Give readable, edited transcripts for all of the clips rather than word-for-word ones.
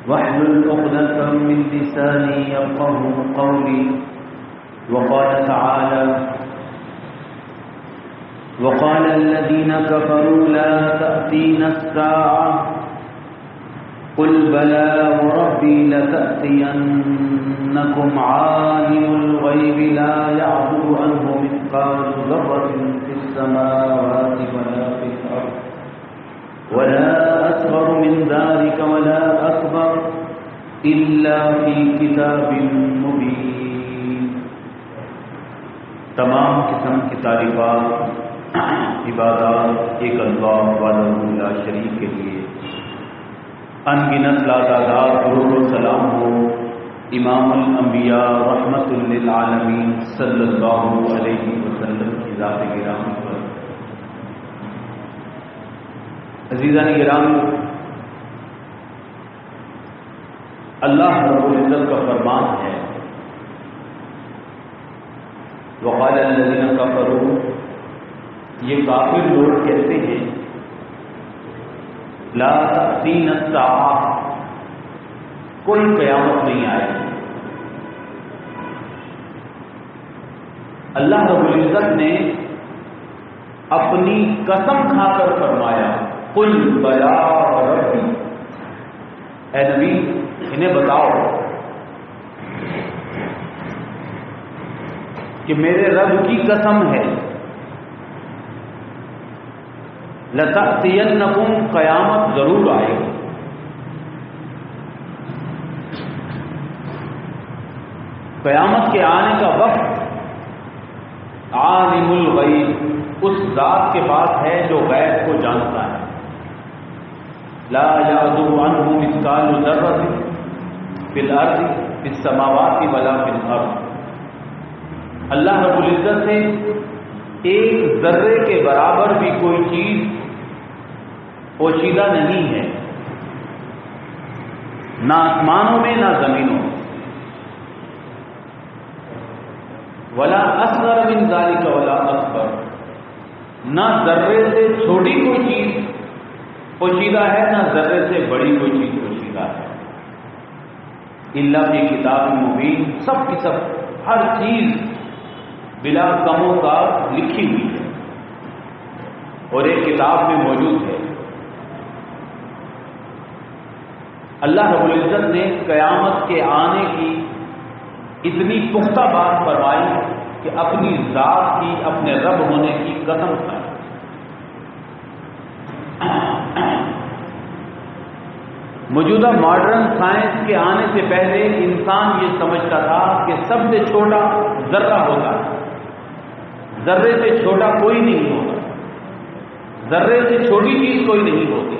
واحلل عقدة من لساني يفقهوا قولي. وقال تعالى: وقال الذين كفروا لا تأتينا الساعة قل بلى وربي لتأتينكم عالم الغيب لا يعزب عنه مثقال ذرة في السماوات ولا في الأرض ولا أصغر من ذلك ولا أكبر إلا في كتاب مبين. تمام قسم کی تعریفات عبادات ایک اللہ وحدہ لا شریک کے لیے. ان گنت لاتعداد درود و سلام ہو امام الانبیاء رحمت للعالمین صلی اللہ علیہ وسلم کی ذات گرامی پر. عزیزان گرامی، اللہ رب العزت کا فرمان ہے: وقال الذین کفروا، یہ کافر لوگ کہتے ہیں لا تأتینا الساعہ، کوئی قیامت نہیں آئے گی. اللہ رب العزت نے اپنی قسم کھا کر فرمایا: قل بلا ربی، اے نبی انہیں بتاؤ کہ میرے رب کی قسم ہے، لتأتینکم، قیامت ضرور آئے گی. قیامت کے آنے کا وقت عالم الغیب، اس ذات کے پاس ہے جو غیب کو جانتا ہے. لا یعزب عنہ مثقال ذرۃ فی الارض فی السماوات ولا فی الارض. اللہ رب العزت سے ایک ذرے کے برابر بھی کوئی چیز پوشیدہ نہیں ہے، نہ آسمانوں میں نہ زمینوں میں. ولا اصغر من ذلک ولا اکبر، نہ ذرے سے چھوٹی کوئی چیز پوشیدہ ہے نہ ذرے سے بڑی کوئی چیز پوشیدہ ہے. الا فی کتاب مبین، سب کی سب ہر چیز بلا کم و کاف لکھی ہوئی ہے اور ایک کتاب میں موجود ہے. اللہ رب العزت نے قیامت کے آنے کی اتنی پختہ بات فرمائی کہ اپنی ذات کی، اپنے رب ہونے کی قسم کھائی. موجودہ ماڈرن سائنس کے آنے سے پہلے انسان یہ سمجھتا تھا کہ سب سے چھوٹا ذرہ ہوتا ہے، ذرے سے چھوٹا کوئی نہیں ہوتا، ذرے سے چھوٹی چیز کوئی نہیں ہوتی.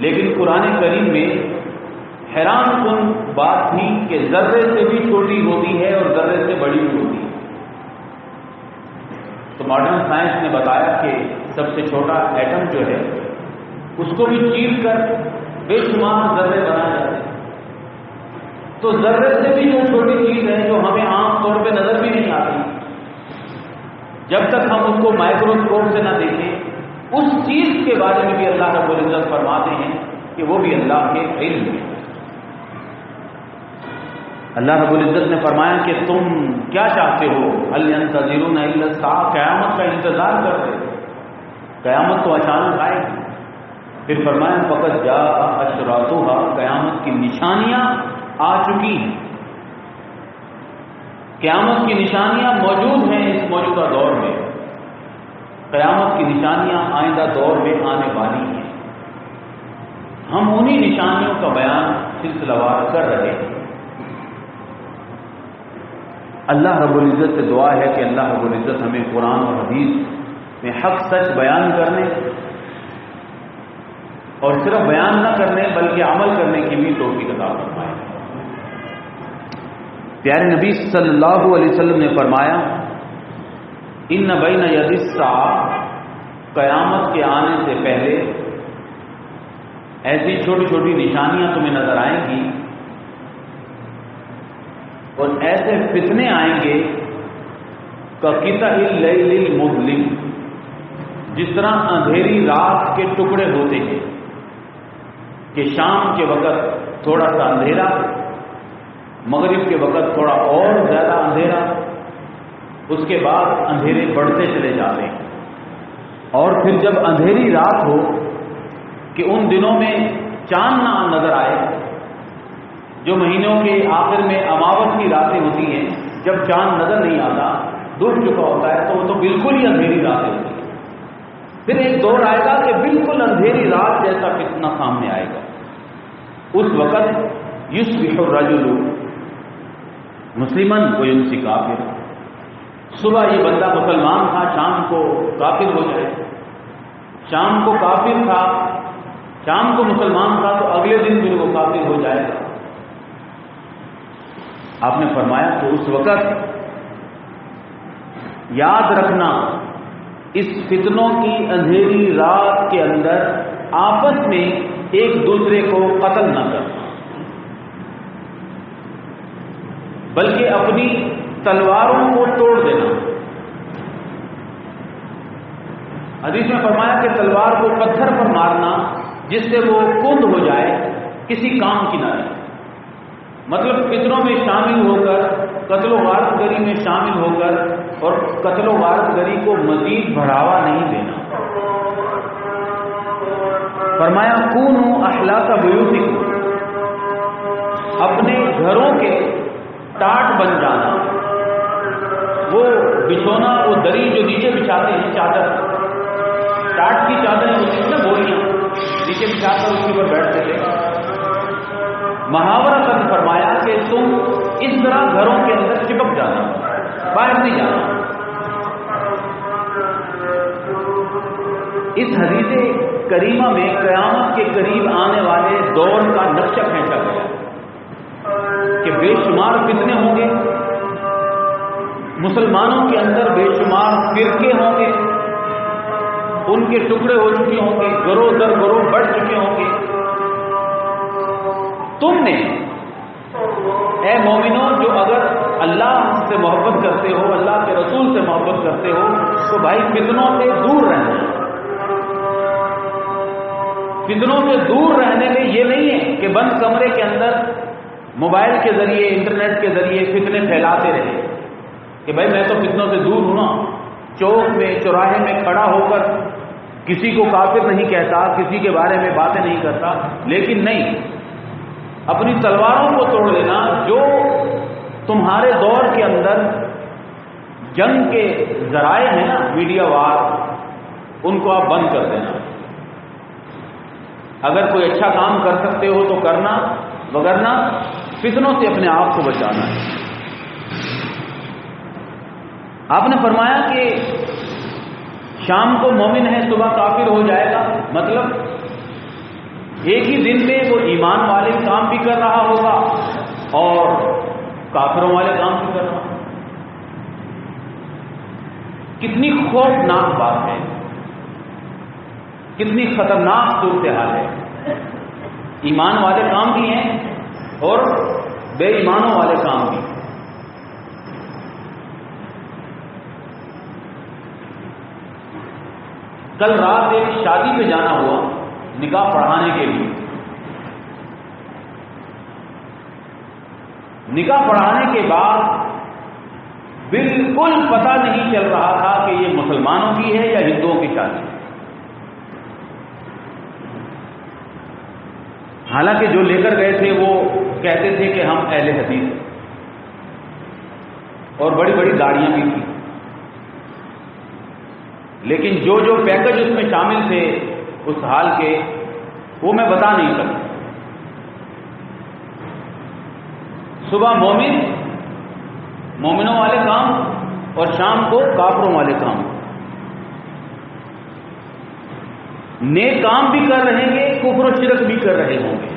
لیکن قرآن کریم میں حیران کن بات تھی کہ ذرے سے بھی چھوٹی ہوتی ہے اور ذرے سے بڑی بھی ہوتی ہے. تو ماڈرن سائنس نے بتایا کہ سب سے چھوٹا ایٹم جو ہے اس کو بھی چیر کر بے شمار ذرے بنائے جاتے ہیں. تو ذرے سے بھی جو چھوٹی چیز ہے جو ہمیں عام طور پہ نظر بھی نہیں آتی، جب تک ہم اس کو مائکروسکوپ سے نہ دیکھیں، اس چیز کے بارے میں بھی اللہ رب العزت فرماتے ہیں کہ وہ بھی اللہ کے علم میں. اللہ رب العزت نے فرمایا کہ تم کیا چاہتے ہو؟ هل ينتظرون الا الساعة، قیامت کا انتظار کر رہے ہو، قیامت تو اچانک آئے گی. پھر فرمایا فقط جاء اشراطها، قیامت کی نشانیاں آ چکی ہیں. قیامت کی نشانیاں موجود ہیں اس موجودہ دور میں، قیامت کی نشانیاں آئندہ دور میں آنے والی ہیں. ہم انہی نشانیوں کا بیان سلسلہ وار کر رہے ہیں. اللہ رب العزت سے دعا ہے کہ اللہ رب العزت ہمیں قرآن اور حدیث میں حق سچ بیان کرنے اور صرف بیان نہ کرنے بلکہ عمل کرنے کی بھی توفیق عطا فرمائے. پیارے نبی صلی اللہ علیہ وسلم نے فرمایا: ان بین ید الساعہ، قیامت کے آنے سے پہلے ایسی چھوٹی چھوٹی نشانیاں تمہیں نظر آئیں گی اور ایسے فتنے آئیں گے کقطع اللیل المظلم، جس طرح اندھیری رات کے ٹکڑے ہوتے ہیں. کہ شام کے وقت تھوڑا سا اندھیرا، مغرب کے وقت تھوڑا اور زیادہ اندھیرا، اس کے بعد اندھیرے بڑھتے چلے جاتے ہیں، اور پھر جب اندھیری رات ہو کہ ان دنوں میں چاند نہ نظر آئے، جو مہینوں کے آخر میں اماوس کی راتیں ہوتی ہیں، جب چاند نظر نہیں آتا، ڈوب چکا ہوتا ہے، تو وہ تو بالکل ہی اندھیری راتیں ہوتی ہیں۔ پھر ایک دور آئے گا کہ بالکل اندھیری رات جیسا فتنہ سامنے آئے گا، اس وقت یصبح الرجل مسلماً ویمسی کافر، صبح یہ بندہ مسلمان تھا، شام کو کافر ہو جائے، شام کو کافر تھا، شام کو مسلمان تھا، تو اگلے دن پھر وہ کافر ہو جائے گا۔ آپ نے فرمایا کہ اس وقت یاد رکھنا، اس فتنوں کی اندھیری رات کے اندر آپس میں ایک دوسرے کو قتل نہ کرنا، بلکہ اپنی تلواروں کو توڑ دینا۔ حدیث میں فرمایا کہ تلوار کو پتھر پر مارنا جس سے وہ کند ہو جائے، کسی کام کی نہ رہے، مطلب فتنوں میں شامل ہو کر، قتل و غارت گری میں شامل ہو کر، اور قتل و غارت گری کو مزید بڑھاوا نہیں دینا۔ فرمایا کونوا احلاس بیوتکم، اپنے گھروں کے ٹاٹ بن جانا، وہ بچھونا، وہ دری جو نیچے بچھاتے ہیں، چادر، ٹاٹ کی چادریں ہوتی ہیں نا، بوریاں نیچے بچھا کر اس کے اوپر بیٹھتے تھے۔ محاورہ کر فرمایا کہ تم اس طرح گھروں کے اندر چپک جانا، باہر نہیں جانا۔ اس حدیث کریمہ میں قیامت کے قریب آنے والے دور کا نقشہ کھینچا گیا کہ بے شمار فتنے ہوں گے، مسلمانوں کے اندر بے شمار فرقے ہوں گے، ان کے ٹکڑے ہو چکے ہوں گے، گروہ در گروہ بڑھ چکے ہوں گے۔ تم نے اے مومنوں، جو اگر اللہ سے محبت کرتے ہو، اللہ کے رسول سے محبت کرتے ہو، تو بھائی فتنوں سے دور رہنا۔ فتنوں سے دور رہنے میں یہ نہیں ہے کہ بند کمرے کے اندر موبائل کے ذریعے، انٹرنیٹ کے ذریعے فتنے پھیلاتے رہے کہ بھائی میں تو فتنوں سے دور ہوں نا، چوک میں، چوراہے میں کھڑا ہو کر کسی کو کافر نہیں کہتا، کسی کے بارے میں باتیں نہیں کرتا، لیکن نہیں، اپنی تلواروں کو توڑ لینا۔ جو تمہارے دور کے اندر جنگ کے ذرائع ہیں نا، میڈیا وار، ان کو آپ بند کر دینا۔ اگر کوئی اچھا کام کر سکتے ہو تو کرنا، وگرنہ فتنوں سے اپنے آپ کو بچانا ہے۔ آپ نے فرمایا کہ شام کو مومن ہے، صبح کافر ہو جائے گا، مطلب ایک ہی دن میں وہ ایمان والے کام بھی کر رہا ہوگا اور کافروں والے کام بھی کر رہا ہوگا۔ کتنی خوفناک بات ہے، کتنی خطرناک صورتحال ہے۔ ایمان والے کام بھی ہیں اور بے ایمانوں والے کام بھی۔ کل رات ایک شادی پہ جانا ہوا نکاح پڑھانے کے لیے۔ نکاح پڑھانے کے بعد بالکل پتہ نہیں چل رہا تھا کہ یہ مسلمانوں کی ہے یا ہندوؤں کی شادی ہے۔ حالانکہ جو لے کر گئے تھے وہ کہتے تھے کہ ہم اہل حدیث ہیں، اور بڑی بڑی گاڑیاں بھی تھیں، لیکن جو جو پیکج اس میں شامل تھے اس حال کے، وہ میں بتا نہیں سکتا۔ صبح مومنوں والے کام اور شام کو کافروں والے کام۔ نیک کام بھی کر رہے گے، کفر و شرک بھی کر رہے ہوں گے۔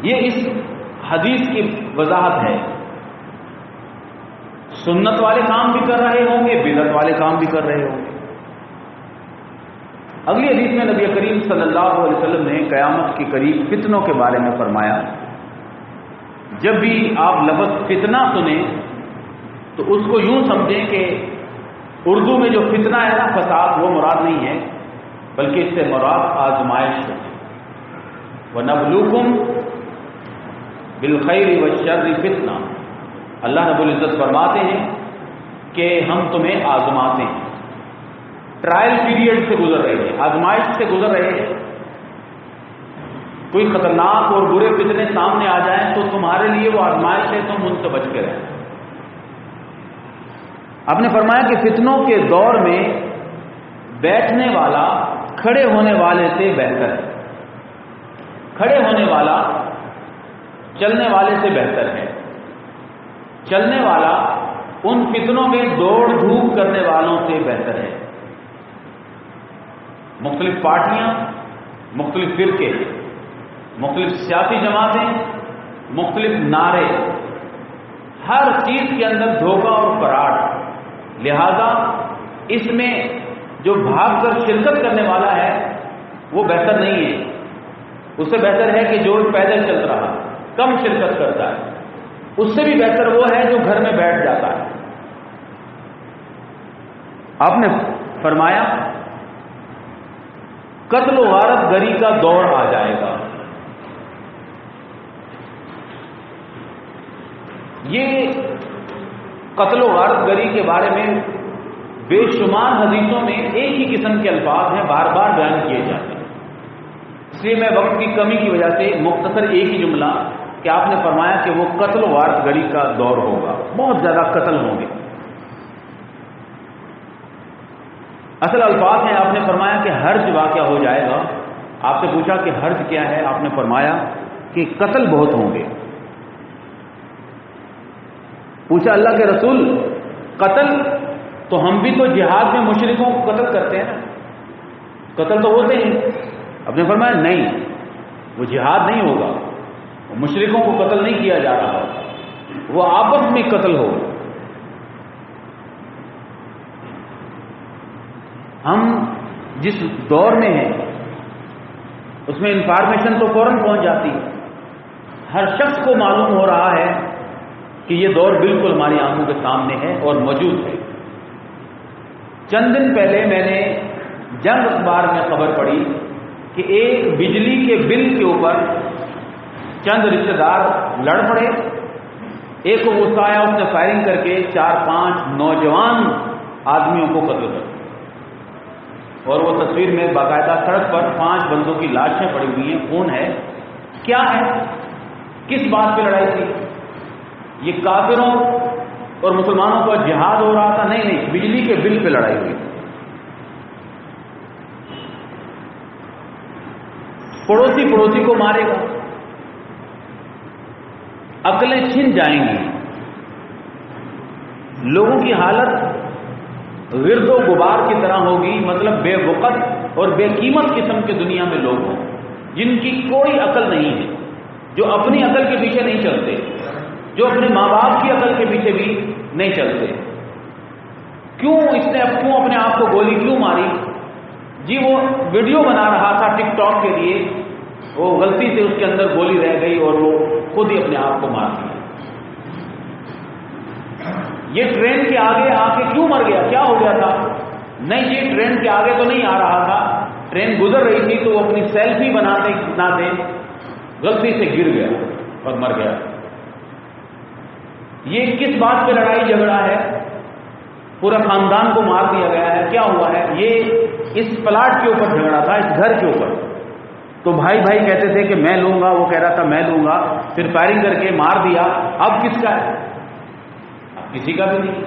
یہ اس حدیث کی وضاحت ہے۔ سنت والے کام بھی کر رہے ہوں گے، بدعت والے کام بھی کر رہے ہوں گے۔ اگلی حدیث میں نبی کریم صلی اللہ علیہ وسلم نے قیامت کے قریب فتنوں کے بارے میں فرمایا، جب بھی آپ لفظ فتنہ سنیں تو اس کو یوں سمجھیں کہ اردو میں جو فتنہ ہے نا، فساد، وہ مراد نہیں ہے، بلکہ اس سے مراد آزمائش ہے۔ وَنَبْلُوكُمْ بِالْخَيْرِ وَالشَّرِّ فِتْنَةً، اللہ رب العزت فرماتے ہیں کہ ہم تمہیں آزماتے ہیں، ٹرائل پیریڈ سے گزر رہے ہیں، آزمائش سے گزر رہے ہیں۔ کوئی خطرناک اور برے فتنے سامنے آ جائیں تو تمہارے لیے وہ آزمائش ہے، تم ان سے بچ کے رہیں۔ آپ نے فرمایا کہ فتنوں کے دور میں بیٹھنے والا کھڑے ہونے والے سے بہتر ہے، کھڑے ہونے والا چلنے والے سے بہتر ہے، چلنے والا ان فتنوں میں دوڑ دھوپ کرنے والوں سے بہتر ہے۔ مختلف پارٹیاں، مختلف فرقے، مختلف سیاسی جماعتیں، مختلف نعرے، ہر چیز کے اندر دھوکہ اور فراڈ، لہذا اس میں جو بھاگ کر شرکت کرنے والا ہے وہ بہتر نہیں ہے، اس سے بہتر ہے کہ جو پیدل چل رہا کم شرکت کرتا ہے، اس سے بھی بہتر وہ ہے جو گھر میں بیٹھ جاتا ہے۔ آپ نے فرمایا قتل و غارت گری کا دور آ جائے گا۔ یہ قتل و غارت گری کے بارے میں بے شمار حدیثوں میں ایک ہی قسم کے الفاظ ہیں، بار بار بیان کیے جاتے ہیں، اس لیے میں وقت کی کمی کی وجہ سے مختصر ایک ہی جملہ کہ آپ نے فرمایا کہ وہ قتل و غارت گری کا دور ہوگا، بہت زیادہ قتل ہوں گے۔ اصل الفاظ ہیں، آپ نے فرمایا کہ حرج واقعہ ہو جائے گا۔ آپ سے پوچھا کہ حرج کیا ہے، آپ نے فرمایا کہ قتل بہت ہوں گے۔ پوچھا اللہ کے رسول قتل تو ہم بھی تو جہاد میں مشرکوں کو قتل کرتے ہیں نا، قتل تو ہوتے ہیں۔ آپ نے فرمایا نہیں، وہ جہاد نہیں ہوگا، مشرکوں کو قتل نہیں کیا جا رہا، وہ آپس میں قتل ہوگا۔ ہم جس دور میں ہیں اس میں انفارمیشن تو فوراً پہنچ جاتی ہے، ہر شخص کو معلوم ہو رہا ہے کہ یہ دور بالکل ہماری آنکھوں کے سامنے ہے اور موجود ہے۔ چند دن پہلے میں نے جنگ اخبار میں خبر پڑھی کہ ایک بجلی کے بل کے اوپر چند رشتہ دار لڑ پڑے، ایک کو غصہ آیا، اس نے فائرنگ کر کے 4-5 نوجوان آدمیوں کو قتل کر دیا، اور وہ تصویر میں باقاعدہ سڑک پر 5 بندوں کی لاشیں پڑی ہوئی ہیں، خون ہے۔ کیا ہے، کس بات پہ لڑائی تھی؟ یہ کافروں اور مسلمانوں کا جہاد ہو رہا تھا؟ نہیں، بجلی کے بل پہ لڑائی ہوئی۔ پڑوسی کو مارے گا، عقلیں چھن جائیں گی، لوگوں کی حالت گرد و غبار کی طرح ہوگی، مطلب بے وقت اور بے قیمت قسم کے دنیا میں لوگ ہوں جن کی کوئی عقل نہیں ہے، جو اپنی عقل کے پیچھے نہیں چلتے، جو اپنے ماں باپ کی عقل کے پیچھے بھی نہیں چلتے۔ کیوں اپنے آپ کو گولی کیوں ماری؟ جی وہ ویڈیو بنا رہا تھا ٹک ٹاک کے لیے، وہ غلطی سے اس کے اندر گولی رہ گئی اور وہ خود ہی اپنے آپ کو مار دیا۔ یہ ٹرین کے آگے آ کے کیوں مر گیا؟ کیا ہو گیا تھا؟ نہیں جی ٹرین کے آگے تو نہیں آ رہا تھا، ٹرین گزر رہی تھی تو وہ اپنی سیلفی بناتے غلطی سے گر گیا اور مر گیا۔ یہ کس بات پہ لڑائی جھگڑا ہے؟ پورا خاندان کو مار دیا گیا ہے، کیا ہوا ہے؟ یہ اس پلاٹ کے اوپر جھگڑا تھا، اس گھر کے اوپر۔ تو بھائی کہتے تھے کہ میں لوں گا، وہ کہہ رہا تھا میں لوں گا، پھر فائرنگ کر کے مار دیا۔ اب کس کا ہے؟ اب کسی کا بھی نہیں۔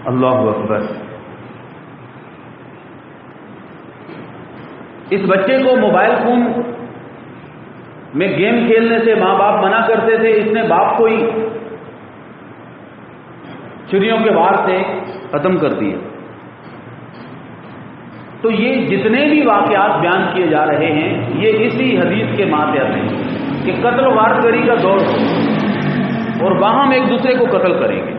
اللہ اکبر۔ اس بچے کو موبائل فون میں گیم کھیلنے سے ماں باپ منع کرتے تھے، اس نے باپ کو ہی چھریوں کے وار سے ختم کر دیے۔ تو یہ جتنے بھی واقعات بیان کیے جا رہے ہیں یہ اسی حدیث کے ماتحت ہیں کہ قتل و غارت گری کا دور ہو اور وہاں ہم ایک دوسرے کو قتل کریں گے۔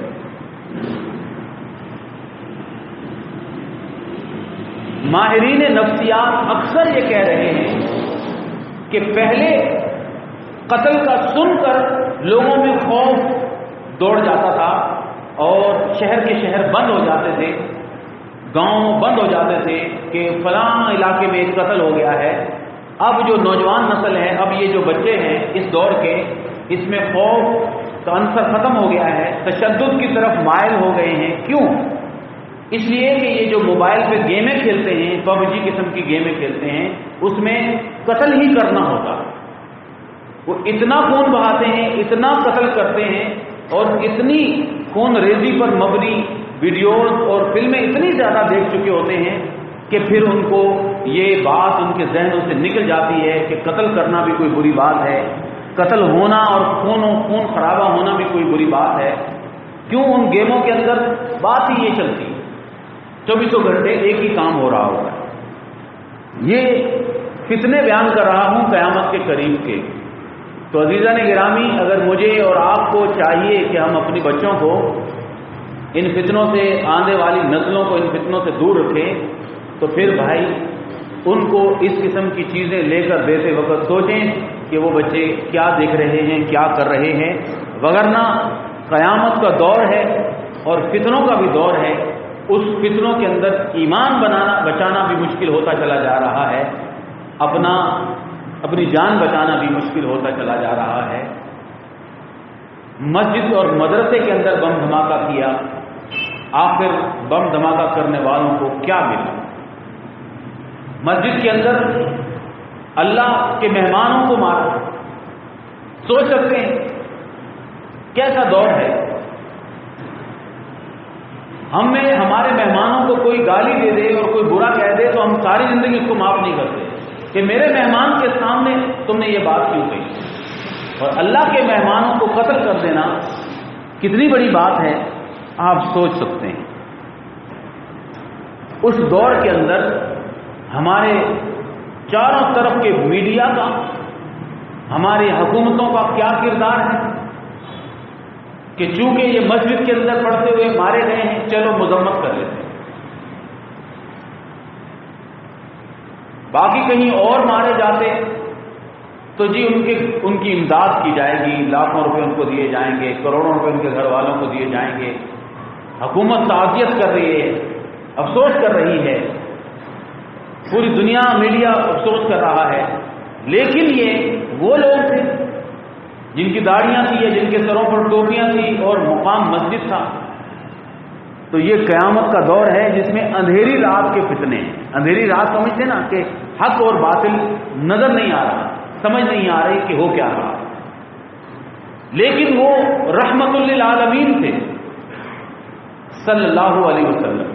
ماہرین نفسیات اکثر یہ کہہ رہے ہیں کہ پہلے قتل کا سن کر لوگوں میں خوف دوڑ جاتا تھا اور شہر کے شہر بند ہو جاتے تھے، گاؤں بند ہو جاتے تھے کہ فلاں علاقے میں ایک قتل ہو گیا ہے. اب جو نوجوان نسل ہے، اب یہ جو بچے ہیں اس دور کے، اس میں خوف کا عنصر ختم ہو گیا ہے، تشدد کی طرف مائل ہو گئے ہیں. کیوں؟ اس لیے کہ یہ جو موبائل پہ گیمیں کھیلتے ہیں، PUBG قسم کی گیمیں کھیلتے ہیں، اس میں قتل ہی کرنا ہوگا. وہ اتنا خون بہاتے ہیں، اتنا قتل کرتے ہیں، اور اتنی خون ریزی پر مبنی ویڈیوز اور فلمیں اتنی زیادہ دیکھ چکے ہوتے ہیں کہ پھر ان کو یہ بات ان کے ذہنوں سے نکل جاتی ہے کہ قتل کرنا بھی کوئی بری بات ہے، قتل ہونا اور خون خرابہ ہونا بھی کوئی بری بات ہے. کیوں؟ ان گیموں کے اندر بات ہی یہ چلتی ہے، 24 گھنٹے ایک ہی کام ہو رہا ہوگا. یہ فتنے بیان کر رہا ہوں قیامت کے قریب کے. تو عزیزان گرامی، اگر مجھے اور آپ کو چاہیے کہ ہم اپنی بچوں کو ان فتنوں سے، آنے والی نسلوں کو ان فتنوں سے دور رکھیں، تو پھر بھائی ان کو اس قسم کی چیزیں لے کر دیتے وقت سوچیں کہ وہ بچے کیا دیکھ رہے ہیں، کیا کر رہے ہیں. وگرنہ قیامت کا دور ہے اور فتنوں کا بھی دور ہے. اس فتنوں کے اندر ایمان بچانا بھی مشکل ہوتا چلا جا رہا ہے، اپنی جان بچانا بھی مشکل ہوتا چلا جا رہا ہے. مسجد اور مدرسے کے اندر بم دھماکہ کیا، آخر بم دھماکہ کرنے والوں کو کیا ملا؟ مسجد کے اندر اللہ کے مہمانوں کو مارا. سوچ سکتے ہیں کیسا دور ہے؟ ہمارے مہمانوں کو کوئی گالی دے دے اور کوئی برا کہہ دے تو ہم ساری زندگی اس کو معاف نہیں کرتے کہ میرے مہمان کے سامنے تم نے یہ بات کیوں کہی. اور اللہ کے مہمانوں کو قتل کر دینا کتنی بڑی بات ہے، آپ سوچ سکتے ہیں. اس دور کے اندر ہمارے چاروں طرف کے میڈیا کا، ہماری حکومتوں کا کیا کردار ہے کہ چونکہ یہ مسجد کے اندر پڑھتے ہوئے مارے گئے ہیں، چلو مذمت کر لیتے ہیں. باقی کہیں اور مارے جاتے تو جی ان کی امداد کی جائے گی، لاکھوں روپے ان کو دیے جائیں گے، کروڑوں روپے ان کے گھر والوں کو دیے جائیں گے. حکومت تعزیت کر رہی ہے، افسوس کر رہی ہے، پوری دنیا میڈیا افسوس کر رہا ہے. لیکن یہ وہ لوگ تھے جن کی داڑیاں تھیں یا جن کے سروں پر ٹوپیاں تھیں اور مقام مسجد تھا. تو یہ قیامت کا دور ہے جس میں اندھیری رات کے فتنے ہیں. اندھیری رات سمجھتے نا کہ حق اور باطل نظر نہیں آ رہا، سمجھ نہیں آ رہی کہ ہو کیا رہا. لیکن وہ رحمت للعالمین تھے صلی اللہ علیہ وسلم.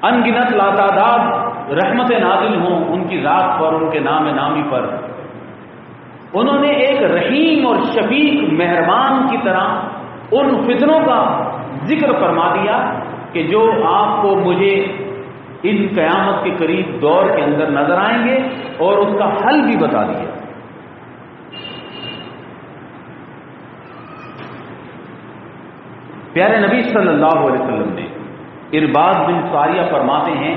ان گنت لاتعداد رحمت نازل ہوں ان کی ذات پر، ان کے نام نامی پر. انہوں نے ایک رحیم اور شفیق مہربان کی طرح ان فتنوں کا ذکر فرما دیا کہ جو آپ کو مجھے ان قیامت کے قریب دور کے اندر نظر آئیں گے، اور اس کا حل بھی بتا دیا. پیارے نبی صلی اللہ علیہ وسلم نے ارباد بن ساریہ فرماتے ہیں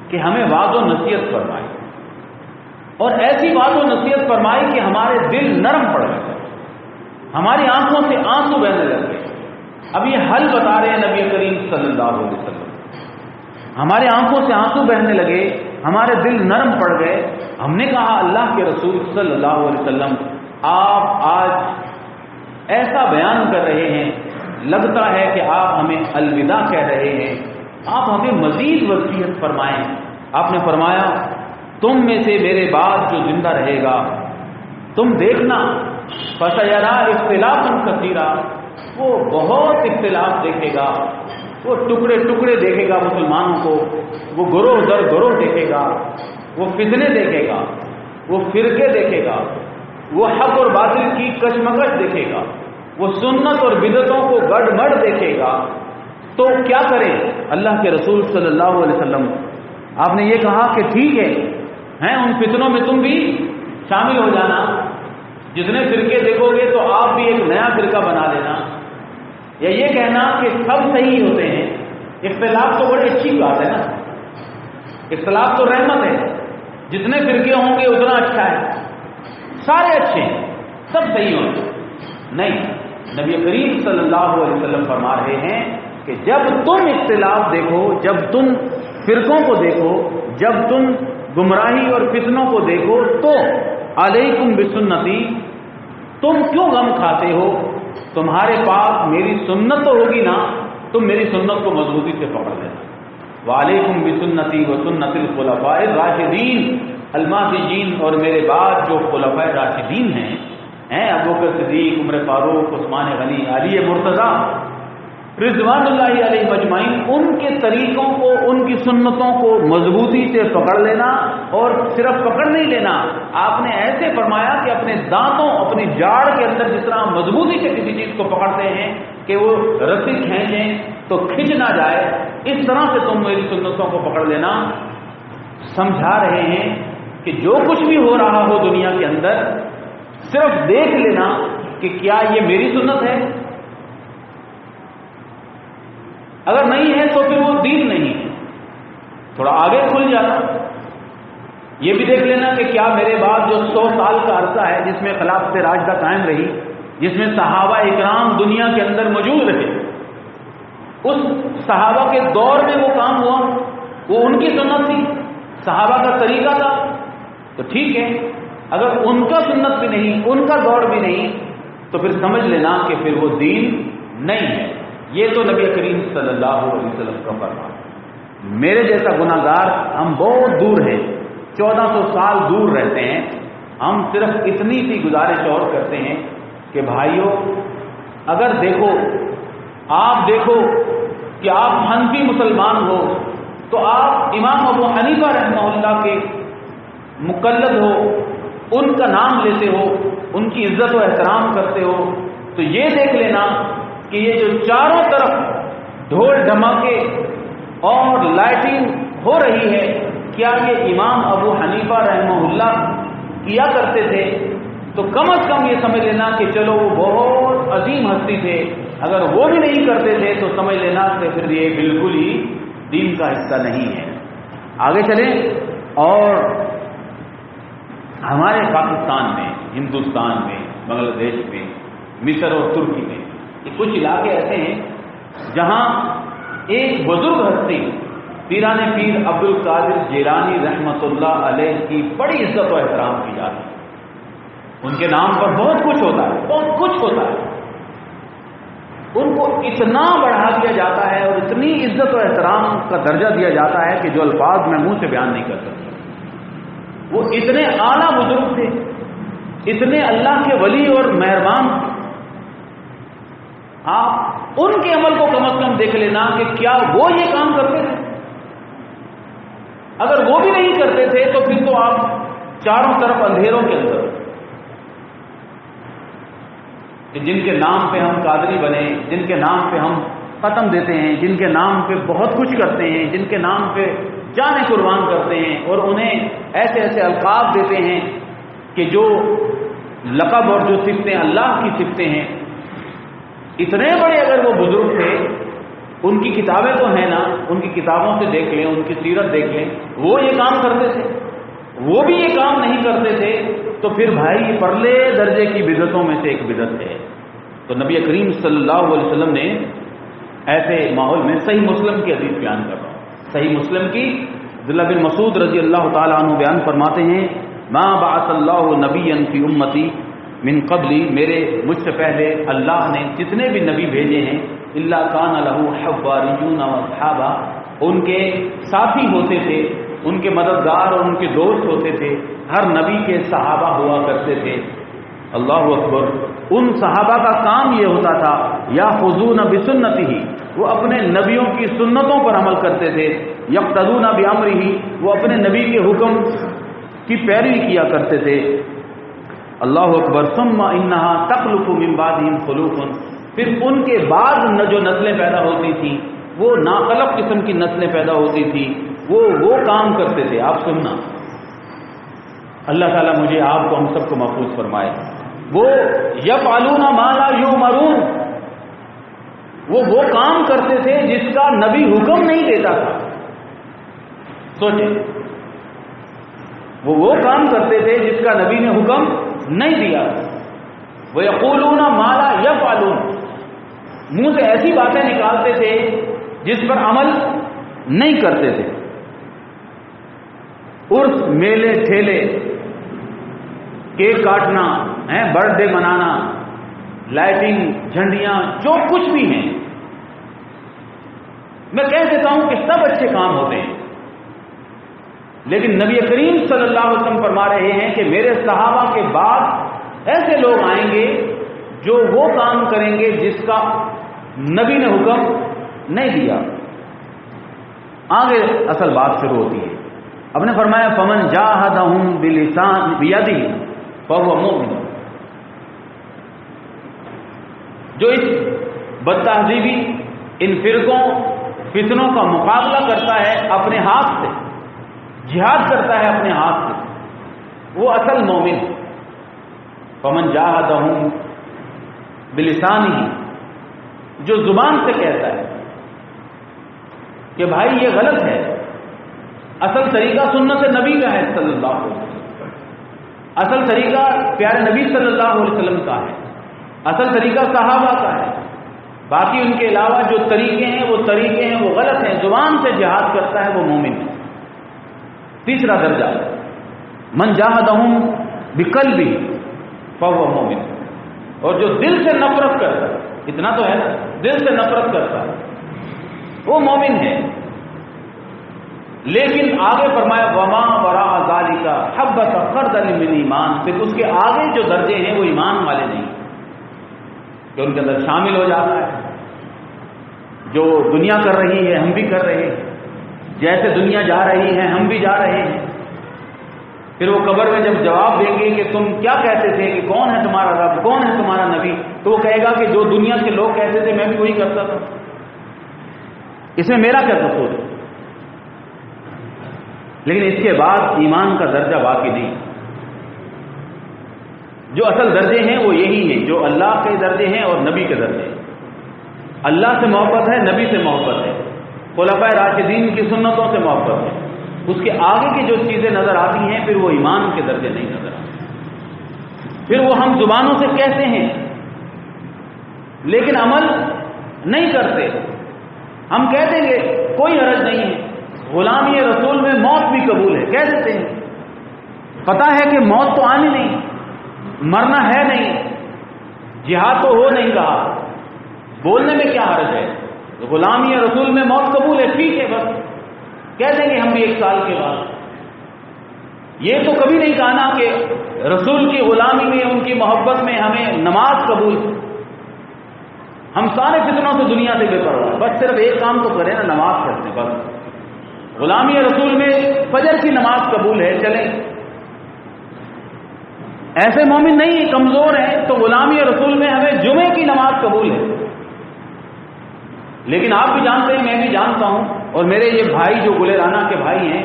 کہ ہمیں وعظ و نصیحت فرمائی، اور ایسی وعظ و نصیحت فرمائی کہ ہمارے دل نرم پڑ گئے، ہماری آنکھوں سے آنسو بہنے لگ گئے. اب یہ حل بتا رہے ہیں نبی کریم صلی اللہ علیہ وسلم. ہمارے آنکھوں سے آنسو بہنے لگے، ہمارے دل نرم پڑ گئے. ہم نے کہا اللہ کے رسول صلی اللہ علیہ وسلم، آپ آج ایسا بیان کر رہے ہیں، لگتا ہے کہ آپ ہمیں الوداع کہہ رہے ہیں، آپ ہمیں مزید وصیت فرمائیں. آپ نے فرمایا تم میں سے میرے بعد جو زندہ رہے گا، تم دیکھنا فسیرا اختلافا کثیرا، وہ بہت اختلاف دیکھے گا، وہ ٹکڑے ٹکڑے دیکھے گا مسلمانوں کو، وہ گروہ در گروہ دیکھے گا، وہ فتنے دیکھے گا، وہ فرقے دیکھے گا، وہ حق اور باطل کی کشمکش دیکھے گا، وہ سنت اور بدعتوں کو گڑ مڑ دیکھے گا. تو کیا کریں؟ اللہ کے رسول صلی اللہ علیہ وسلم آپ نے یہ کہا کہ ٹھیک ہے ان فتنوں میں تم بھی شامل ہو جانا، جتنے فرقے دیکھو گے تو آپ بھی ایک نیا فرقہ بنا لینا، یا یہ کہنا کہ سب صحیح ہوتے ہیں. اختلاف تو بڑی اچھی بات ہے نا، اختلاف تو رحمت ہے، جتنے فرقے ہوں گے اتنا اچھا ہے، سارے اچھے ہیں، سب صحیح ہوں گے. نہیں، نبی کریم صلی اللہ علیہ وسلم فرما رہے ہیں کہ جب تم اختلاف دیکھو، جب تم فرقوں کو دیکھو، جب تم گمراہی اور فتنوں کو دیکھو تو علیکم بسنتی، تم کیوں غم کھاتے ہو؟ تمہارے پاس میری سنت تو ہوگی نا، تم میری سنت کو مضبوطی سے پکڑ لینا۔ وعلیکم بسنتی وسنت الخلفاء الراشدین المہدیین، اور میرے بعد جو خلفاء راشدین ہیں ابوبکر صدیق، عمر فاروق، عثمان غنی، علی مرتضیٰ رضوان اللہ علیہ مجمعین، ان کے طریقوں کو، ان کی سنتوں کو مضبوطی سے پکڑ لینا، اور صرف پکڑ نہیں لینا، آپ نے ایسے فرمایا کہ اپنے دانتوں، اپنی جاڑ کے اندر جس طرح مضبوطی سے کسی چیز کو پکڑتے ہیں کہ وہ رسی کھینچیں تو کھنچ نہ جائے، اس طرح سے تم میری سنتوں کو پکڑ لینا۔ سمجھا رہے ہیں کہ جو کچھ بھی ہو رہا ہو دنیا کے اندر، صرف دیکھ لینا کہ کیا یہ میری سنت ہے، اگر نہیں ہے تو پھر وہ دین نہیں ہے، تھوڑا آگے کھل جانا۔ یہ بھی دیکھ لینا کہ کیا میرے بعد جو 100 سال کا عرصہ ہے جس میں خلافت راشدہ قائم رہی، جس میں صحابہ اکرام دنیا کے اندر موجود رہے، اس صحابہ کے دور میں وہ کام ہوا، وہ ان کی سنت تھی، صحابہ کا طریقہ تھا، تو ٹھیک ہے۔ اگر ان کا سنت بھی نہیں، ان کا دور بھی نہیں، تو پھر سمجھ لینا کہ پھر وہ دین نہیں ہے۔ یہ تو نبی کریم صلی اللہ علیہ وسلم کا فرمان۔ میرے جیسا گناہ گار ہم بہت دور ہیں، 1400 سال دور رہتے ہیں، ہم صرف اتنی سی گزارش اور کرتے ہیں کہ بھائیوں، اگر دیکھو، آپ دیکھو کہ آپ حنفی مسلمان ہو تو آپ امام ابو حنیفہ رحمہ اللہ کے مقلد ہو، ان کا نام لیتے ہو، ان کی عزت و احترام کرتے ہو، تو یہ دیکھ لینا کہ یہ جو چاروں طرف ڈھول ڈھماکے اور لائٹنگ ہو رہی ہے، کیا یہ امام ابو حنیفہ رحمہ اللہ کیا کرتے تھے؟ تو کم از کم یہ سمجھ لینا کہ چلو وہ بہت عظیم ہستی تھے، اگر وہ بھی نہیں کرتے تھے تو سمجھ لینا کہ پھر یہ بالکل ہی دین کا حصہ نہیں ہے۔ آگے چلیں، اور ہمارے پاکستان میں، ہندوستان میں، بنگلہ دیش میں، مصر اور ترکی میں کچھ علاقے ایسے ہیں جہاں ایک بزرگ ہستی پیران پیر عبد القادر جیلانی رحمۃ اللہ علیہ کی بڑی عزت و احترام کی جاتی ہے۔ ان کے نام پر بہت کچھ ہوتا ہے، بہت کچھ ہوتا ہے، ان کو اتنا بڑھا دیا جاتا ہے اور اتنی عزت و احترام کا درجہ دیا جاتا ہے کہ جو الفاظ میں منہ سے بیان نہیں کر سکتا۔ وہ اتنے اعلیٰ بزرگ تھے، اتنے اللہ کے ولی اور مہربان تھے۔ آپ ان کے عمل کو کم از کم دیکھ لینا کہ کیا وہ یہ کام کرتے تھے؟ اگر وہ بھی نہیں کرتے تھے تو پھر تو آپ چاروں طرف اندھیروں کے اندر، کہ جن کے نام پہ ہم قادری بنے، جن کے نام پہ ہم ختم دیتے ہیں، جن کے نام پہ بہت کچھ کرتے ہیں، جن کے نام پہ جانیں قربان کرتے ہیں، اور انہیں ایسے ایسے القاب دیتے ہیں کہ جو لقب اور جو صفتیں اللہ کی صفتیں ہیں، اتنے بڑے اگر وہ بزرگ تھے، ان کی کتابیں تو ہیں نا، ان کی کتابوں سے دیکھ لیں، ان کی سیرت دیکھ لیں، وہ یہ کام کرتے تھے، وہ بھی یہ کام نہیں کرتے تھے، تو پھر بھائی پرلے درجے کی بدعتوں میں سے ایک بدعت ہے۔ تو نبی کریم صلی اللہ علیہ وسلم نے ایسے ماحول میں، صحیح مسلم کی حدیث بیان کر رہا ہوں، صحیح مسلم کی، عبداللہ بن مسعود رضی اللہ تعالی عنہ بیان فرماتے ہیں، ما بعث اللہ نبیا فی امتی من قبلی، مجھ سے پہلے اللہ نے جتنے بھی نبی بھیجے ہیں، الا کان لہ حواریون واصحابہ، ان کے ساتھی ہوتے تھے، ان کے مددگار اور ان کے دوست ہوتے تھے، ہر نبی کے صحابہ ہوا کرتے تھے۔ اللہ اکبر۔ ان صحابہ کا کام یہ ہوتا تھا، یاخذون بسنتہ، وہ اپنے نبیوں کی سنتوں پر عمل کرتے تھے، یقتدون بامرہ، وہ اپنے نبی کے حکم کی پیروی کیا کرتے تھے۔ اللہ اکبر۔ ثم انہا تخلف من بعدہم خلوف، پھر ان کے بعد جو نسلیں پیدا ہوتی تھیں، وہ ناخلف قسم کی نسلیں پیدا ہوتی تھی، وہ کام کرتے تھے۔ آپ سننا، اللہ تعالیٰ مجھے آپ کو ہم سب کو محفوظ فرمائے۔ وہ یفعلون ما لا یؤمرون، وہ کام کرتے تھے جس کا نبی حکم نہیں دیتا تھا۔ سوچیں، وہ کام کرتے تھے جس کا نبی نے حکم نہیں دیا۔ وَيَقُولُونَ مَا لَا يَفْعَلُونَ، منہ سے ایسی باتیں نکالتے تھے جس پر عمل نہیں کرتے تھے. عرس، میلے ٹھیلے، کیک کاٹنا، برتھ ڈے منانا، لائٹنگ، جھنڈیاں، جو کچھ بھی ہیں، میں کہہ دیتا ہوں کہ سب اچھے کام ہوتے ہیں، لیکن نبی کریم صلی اللہ علیہ وسلم فرما رہے ہیں کہ میرے صحابہ کے بعد ایسے لوگ آئیں گے جو وہ کام کریں گے جس کا نبی نے حکم نہیں دیا. آگے اصل بات شروع ہوتی ہے. اب نے فرمایا فمن جاہدہم بلسان بیدہ فہو مؤمن. جو اس بد تہذیبی، ان فرقوں، فتنوں کا مقابلہ کرتا ہے اپنے ہاتھ سے، جہاد کرتا ہے اپنے ہاتھ سے، وہ اصل مومن. فمن جاہدہم بلسانہ، جو زبان سے کہتا ہے کہ بھائی یہ غلط ہے، اصل طریقہ سنت نبی کا ہے صلی اللہ علیہ وسلم، اصل طریقہ پیارے نبی صلی اللہ علیہ وسلم کا ہے، اصل طریقہ صحابہ کا ہے، باقی ان کے علاوہ جو طریقے ہیں وہ غلط ہیں، زبان سے جہاد کرتا ہے وہ مومن ہے. تیسرا درجہ من جاہدہم بقلبہ فہو مومن. اور جو دل سے نفرت کرتا ہے، اتنا تو ہے نا، دل سے نفرت کرتا ہے وہ مومن ہے. لیکن آگے فرمایا وما وراء ذالک حبۃ خردل من ایمان. پھر اس کے آگے جو درجے ہیں وہ ایمان والے نہیں، کہ ان کے اندر شامل ہو جاتا ہے جو دنیا کر رہی ہے ہم بھی کر رہے ہیں، جیسے دنیا جا رہی ہے ہم بھی جا رہے ہیں. پھر وہ قبر میں جب جواب دیں گے کہ تم کیا کہتے تھے، کہ کون ہے تمہارا رب، کون ہے تمہارا نبی، تو وہ کہے گا کہ جو دنیا کے لوگ کہتے تھے میں بھی وہی کرتا تھا، اس میں میرا کیا قصور ہے. لیکن اس کے بعد ایمان کا درجہ باقی نہیں. جو اصل درجے ہیں وہ یہی ہیں جو اللہ کے درجے ہیں اور نبی کے درجے ہیں. اللہ سے محبت ہے، نبی سے محبت ہے، خلفائے راشدین کی سنتوں سے محبت ہے. اس کے آگے کی جو چیزیں نظر آتی ہیں پھر وہ ایمان کے درجے نہیں نظر آتے. پھر وہ ہم زبانوں سے کہتے ہیں لیکن عمل نہیں کرتے. ہم کہہ دیں گے کوئی حرج نہیں ہے، غلامی رسول میں موت بھی قبول ہے، کہہ دیتے ہیں. پتہ ہے کہ موت تو آنی نہیں، مرنا ہے نہیں، جہاد تو ہو نہیں رہا، بولنے میں کیا حرج ہے. غلامی رسول میں موت قبول ہے، ٹھیک ہے، بس کہہ دیں گے ہم بھی 1 سال کے بعد. یہ تو کبھی نہیں کہا نا کہ رسول کی غلامی میں، ان کی محبت میں ہمیں نماز قبول. ہم سارے فتنوں سے دنیا سے بے پرواہ، بس صرف ایک کام تو کریں نا، نماز پڑھتے بس. غلامی رسول میں فجر کی نماز قبول ہے، چلیں. ایسے مومن نہیں کمزور ہیں تو غلامی رسول میں ہمیں جمعے کی نماز قبول ہے. لیکن آپ بھی جانتے ہیں، میں بھی جانتا ہوں، اور میرے یہ بھائی جو گلیرانہ کے بھائی ہیں،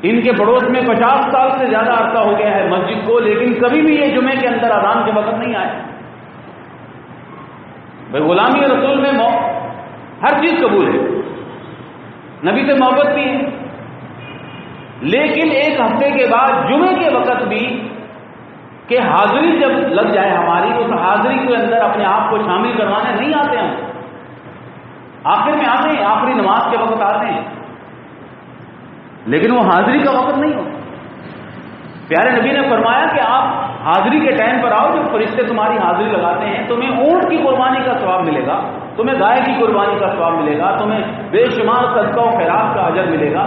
ان کے پڑوس میں 50 سال سے زیادہ عرصہ ہو گیا ہے مسجد کو، لیکن کبھی بھی یہ جمعے کے اندر اذان کے وقت نہیں آئے. بھائی غلامی رسول میں ہر چیز قبول ہے، نبی سے محبت بھی ہے، لیکن 1 ہفتے کے بعد جمعے کے وقت بھی کہ حاضری جب لگ جائے ہماری، اس حاضری کے اندر اپنے آپ کو شامل کروانے نہیں آتے. ہم آخر میں آتے ہیں، آخری نماز کے وقت آتے ہیں، لیکن وہ حاضری کا وقت نہیں ہوتا. پیارے نبی نے فرمایا کہ آپ حاضری کے ٹائم پر آؤ، جب فرشتے تمہاری حاضری لگاتے ہیں، تمہیں اونٹ کی قربانی کا ثواب ملے گا، تمہیں گائے کی قربانی کا ثواب ملے گا، تمہیں بے شمار صدقہ و خیرات کا اجر ملے گا.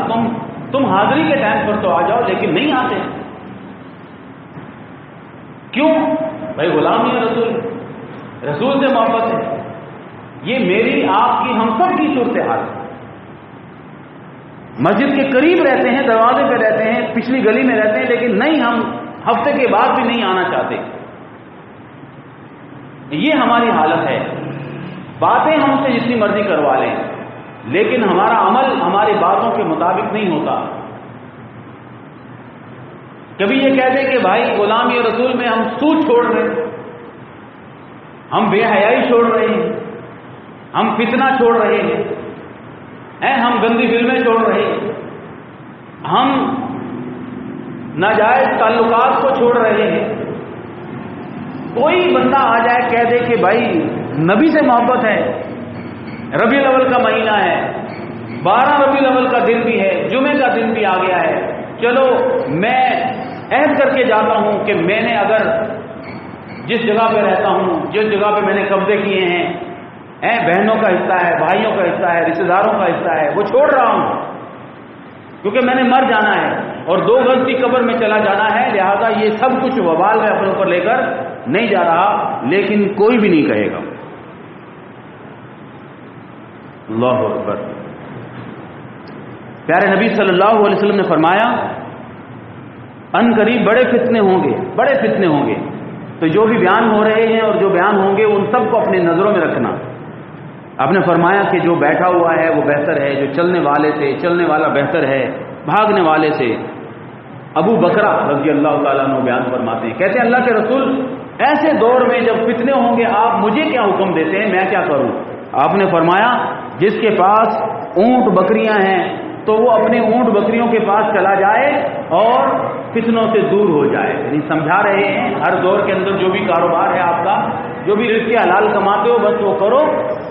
تم حاضری کے ٹائم پر تو آ جاؤ، لیکن نہیں آتے. کیوں؟ بھائی غلامی رسول سے محبت ہے. یہ میری، آپ کی، ہم سب کی صورتحال ہے. مسجد کے قریب رہتے ہیں، دروازے پہ رہتے ہیں، پچھلی گلی میں رہتے ہیں، لیکن نہیں، ہم ہفتے کے بعد بھی نہیں آنا چاہتے. یہ ہماری حالت ہے. باتیں ہم سے جتنی مرضی کروا لیں، لیکن ہمارا عمل ہماری باتوں کے مطابق نہیں ہوتا. کبھی یہ کہہ دیں کہ بھائی غلامی رسول میں ہم سود چھوڑ رہے ہیں، ہم بے حیائی چھوڑ رہے ہیں، ہم فتنہ چھوڑ رہے ہیں، ہم گندی فلمیں چھوڑ رہے ہیں، ہم ناجائز تعلقات کو چھوڑ رہے ہیں. کوئی بندہ آ جائے کہہ دے کہ بھائی نبی سے محبت ہے، ربیع الاول کا مہینہ ہے، 12 ربیع الاول کا دن بھی ہے، جمعے کا دن بھی آ گیا ہے، چلو میں عہد کر کے جاتا ہوں کہ میں نے اگر جس جگہ پہ رہتا ہوں، جس جگہ پہ میں نے قبضے کیے ہیں، بہنوں کا حصہ ہے، بھائیوں کا حصہ ہے، رشتے داروں کا حصہ ہے، وہ چھوڑ رہا ہوں کیونکہ میں نے مر جانا ہے اور 2 گز کی قبر میں چلا جانا ہے، لہذا یہ سب کچھ وبال میں اپنے اوپر لے کر نہیں جا رہا، لیکن کوئی بھی نہیں کہے گا۔ اللہ اکبر۔ پیارے نبی صلی اللہ علیہ وسلم نے فرمایا ان قریب بڑے فتنے ہوں گے، بڑے فتنے ہوں گے، تو جو بھی بیان ہو رہے ہیں اور جو بیان ہوں گے ان سب کو اپنی نظروں میں رکھنا۔ آپ نے فرمایا کہ جو بیٹھا ہوا ہے وہ بہتر ہے، جو چلنے والے سے چلنے والا بہتر ہے بھاگنے والے سے۔ ابو بکرہ رضی اللہ تعالیٰ عنہ بیان فرماتے ہیں، کہتے ہیں اللہ کے رسول ایسے دور میں جب فتنے ہوں گے آپ مجھے کیا حکم دیتے ہیں، میں کیا کروں؟ آپ نے فرمایا جس کے پاس اونٹ بکریاں ہیں تو وہ اپنے اونٹ بکریوں کے پاس چلا جائے اور فتنوں سے دور ہو جائے۔ یعنی سمجھا رہے ہیں ہر دور کے اندر جو بھی کاروبار ہے آپ کا، جو بھی رزق حلال کماتے ہو بس وہ کرو،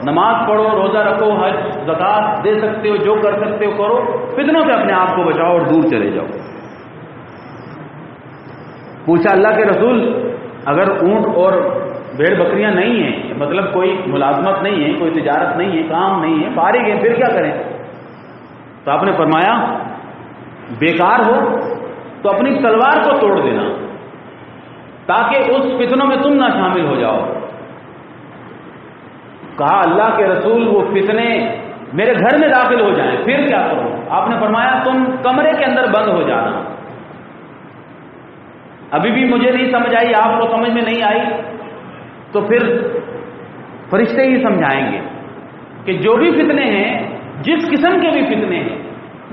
نماز پڑھو، روزہ رکھو، حج زکات دے سکتے ہو، جو کر سکتے ہو کرو، فتنوں سے اپنے آپ کو بچاؤ اور دور چلے جاؤ۔ پوچھا اللہ کے رسول اگر اونٹ اور بھیڑ بکریاں نہیں ہیں، مطلب کوئی ملازمت نہیں ہے، کوئی تجارت نہیں ہے، کام نہیں ہے، فارغ ہیں، پھر کیا کریں؟ تو آپ نے فرمایا بیکار ہو تو اپنی تلوار کو توڑ دینا تاکہ اس فتنوں میں تم نہ شامل ہو جاؤ۔ کہا اللہ کے رسول وہ فتنے میرے گھر میں داخل ہو جائیں پھر کیا کروں؟ آپ نے فرمایا تم کمرے کے اندر بند ہو جانا۔ ابھی بھی مجھے نہیں سمجھ آئی، آپ کو سمجھ میں نہیں آئی تو پھر فرشتے ہی سمجھائیں گے کہ جو بھی فتنے ہیں، جس قسم کے بھی فتنے ہیں،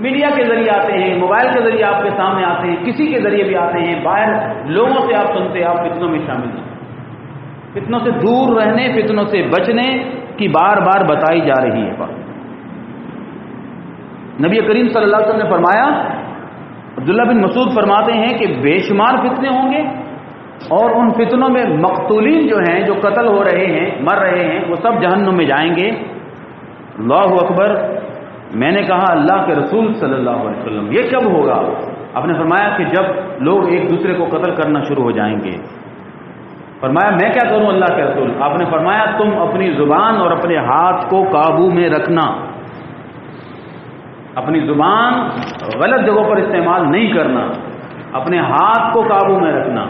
میڈیا کے ذریعے آتے ہیں، موبائل کے ذریعے آپ کے سامنے آتے ہیں، کسی کے ذریعے بھی آتے ہیں، باہر لوگوں سے آپ سنتے، آپ فتنوں میں شامل ہیں۔ فتنوں سے دور رہنے، فتنوں سے بچنے کی بار بار بتائی جا رہی ہے بات۔ نبی کریم صلی اللہ علیہ وسلم نے فرمایا، عبداللہ بن مسعود فرماتے ہیں کہ بے شمار فتنے ہوں گے اور ان فتنوں میں مقتولین جو ہیں، جو قتل ہو رہے ہیں، مر رہے ہیں، وہ سب جہنم میں جائیں گے۔ اللہ اکبر۔ میں نے کہا اللہ کے رسول صلی اللہ علیہ وسلم یہ کب ہوگا؟ آپ نے فرمایا کہ جب لوگ ایک دوسرے کو قتل کرنا شروع ہو جائیں گے۔ فرمایا میں کیا کروں اللہ کے رسول؟ آپ نے فرمایا تم اپنی زبان اور اپنے ہاتھ کو قابو میں رکھنا، اپنی زبان غلط جگہوں پر استعمال نہیں کرنا، اپنے ہاتھ کو قابو میں رکھنا،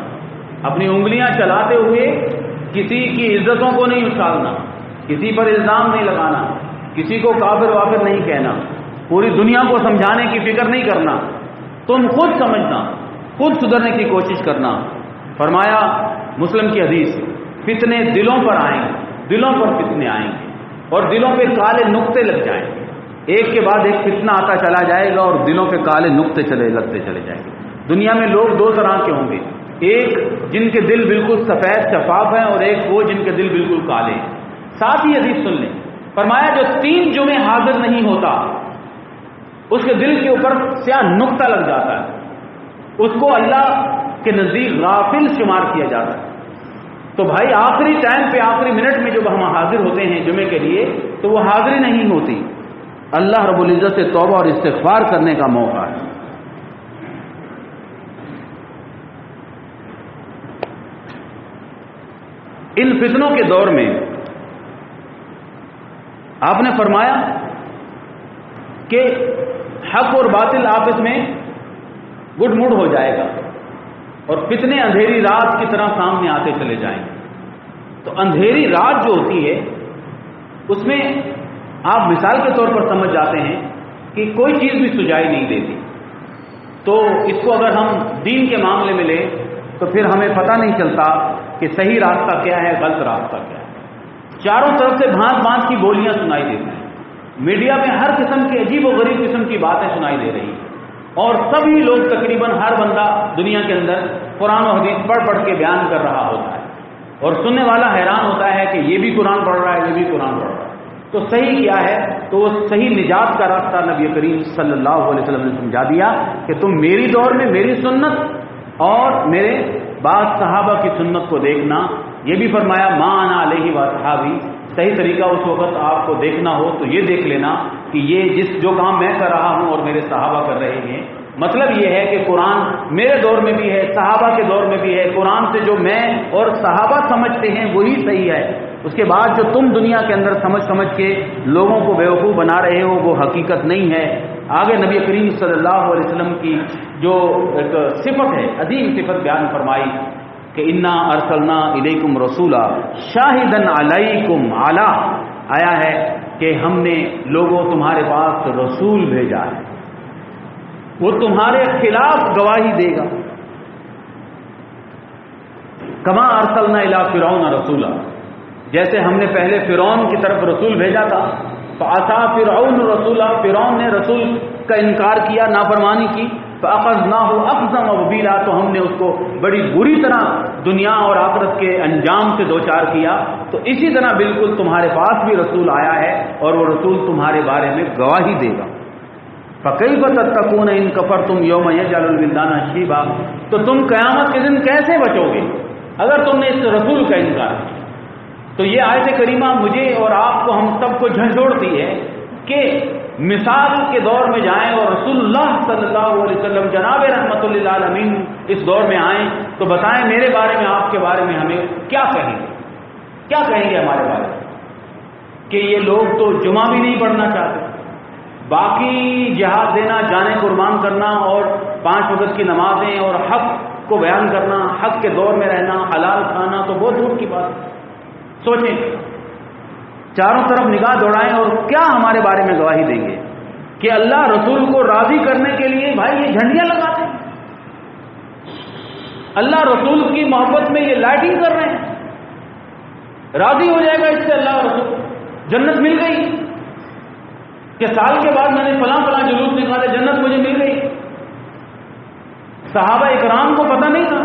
اپنی انگلیاں چلاتے ہوئے کسی کی عزتوں کو نہیں اچھالنا، کسی پر الزام نہیں لگانا، کسی کو کافر وافر نہیں کہنا، پوری دنیا کو سمجھانے کی فکر نہیں کرنا، تم خود سمجھنا، خود سدھرنے کی کوشش کرنا۔ فرمایا مسلم کی حدیث، فتنے دلوں پر آئیں گے، دلوں پر فتنے آئیں گے اور دلوں پہ کالے نقطے لگ جائیں گے، ایک کے بعد ایک فتنہ آتا چلا جائے گا اور دلوں پہ کالے نقطے لگتے چلے جائیں گے۔ دنیا میں لوگ 2 طرح کے ہوں گے، ایک جن کے دل بالکل سفید شفاف ہیں اور ایک وہ جن کے دل بالکل کالے ہیں۔ ساتھ ہی حدیث سن لیں، فرمایا جو 3 جمعے حاضر نہیں ہوتا اس کے دل کے اوپر سیاہ نقطہ لگ جاتا ہے، اس کو اللہ کے نزدیک غافل شمار کیا جاتا ہے۔ تو بھائی آخری ٹائم پہ، آخری منٹ میں جب ہم حاضر ہوتے ہیں جمعے کے لیے تو وہ حاضری نہیں ہوتی، اللہ رب العزت سے توبہ اور استغفار کرنے کا موقع ہے۔ ان فتنوں کے دور میں آپ نے فرمایا کہ حق اور باطل آپس میں گڈ مڈ ہو جائے گا اور فتنے اندھیری رات کی طرح سامنے آتے چلے جائیں گے۔ تو اندھیری رات جو ہوتی ہے اس میں آپ مثال کے طور پر سمجھ جاتے ہیں کہ کوئی چیز بھی سجائی نہیں دیتی، تو اس کو اگر ہم دین کے معاملے میں لیں تو پھر ہمیں پتہ نہیں چلتا کہ صحیح راستہ کیا ہے، غلط راستہ کیا ہے۔ چاروں طرف سے بھانت بھانت کی بولیاں سنائی دیتی ہیں، میڈیا میں ہر قسم کی عجیب و غریب قسم کی باتیں سنائی دے رہی ہیں اور سبھی لوگ تقریباً ہر بندہ دنیا کے اندر قرآن و حدیث پڑھ پڑھ کے بیان کر رہا ہوتا ہے اور سننے والا حیران ہوتا ہے کہ یہ بھی قرآن پڑھ رہا ہے، یہ بھی قرآن پڑھ رہا ہے۔ تو صحیح کیا ہے؟ تو وہ صحیح نجات کا راستہ نبی کریم صلی اللہ علیہ وسلم نے سمجھا دیا کہ تم میری دور میں میری سنت اور میرے بعض صحابہ کی سنت کو دیکھنا، یہ بھی فرمایا ما انا علیہ واصحابی، صحیح طریقہ اس وقت آپ کو دیکھنا ہو تو یہ دیکھ لینا کہ یہ جو کام میں کر رہا ہوں اور میرے صحابہ کر رہے ہیں، مطلب یہ ہے کہ قرآن میرے دور میں بھی ہے، صحابہ کے دور میں بھی ہے، قرآن سے جو میں اور صحابہ سمجھتے ہیں وہی صحیح ہے، اس کے بعد جو تم دنیا کے اندر سمجھ کے لوگوں کو بیوقوف بنا رہے ہو وہ حقیقت نہیں ہے۔ آگے نبی کریم صلی اللہ علیہ وسلم کی جو ایک صفت ہے، عظیم صفت بیان فرمائی کہ انا ارسلنا الیکم رسولا شاہدن علیکم علی، آیا ہے کہ ہم نے لوگوں تمہارے پاس رسول بھیجا ہے، وہ تمہارے خلاف گواہی دے گا۔ کما ارسلنا الی فرعون رسولا، جیسے ہم نے پہلے فرعون کی طرف رسول بھیجا تھا، فعصى فرعون رسولا، فرعون نے رسول کا انکار کیا، نافرمانی کی، فاخذناه اخذا وبیلا، تو ہم نے اس کو بڑی بری طرح دنیا اور آخرت کے انجام سے دوچار کیا۔ تو اسی طرح بالکل تمہارے پاس بھی رسول آیا ہے اور وہ رسول تمہارے بارے میں گواہی دے گا۔ فَكَيْفَ تَتَّقُونَ إِن كَفَرْتُمْ يَوْمَ يَجْعَلُ الْوِلْدَانَ شِيبًا، تو تم قیامت کے دن کیسے بچو گے اگر تم نے اس رسول کا انکار کیا؟ تو یہ آیت کریمہ مجھے اور آپ کو، ہم سب کو جھنجھوڑتی ہے کہ مثال کے دور میں جائیں اور رسول اللہ صلی اللہ علیہ وسلم جناب رحمت للعالمین اس دور میں آئیں تو بتائیں میرے بارے میں، آپ کے بارے میں ہمیں کیا کہیں گے، کیا کہیں گے ہمارے بارے میں کہ یہ لوگ تو جمعہ بھی نہیں پڑھنا چاہتے، باقی جہاد دینا، جانیں قربان کرنا اور 5 وقت کی نمازیں اور حق کو بیان کرنا، حق کے دور میں رہنا، حلال کھانا تو بہت دور کی بات ہے۔ سوچیں، چاروں طرف نگاہ دوڑائیں اور کیا ہمارے بارے میں گواہی دیں گے کہ اللہ رسول کو راضی کرنے کے لیے بھائی یہ جھنڈیاں لگاتے ہیں، اللہ رسول کی محبت میں یہ لائٹنگ کر رہے ہیں، راضی ہو جائے گا اس سے اللہ رسول، جنت مل گئی کہ سال کے بعد میں نے فلاں فلاں جلوس نکالے، جنت مجھے مل گئی۔ صحابہ اکرام کو پتہ نہیں تھا،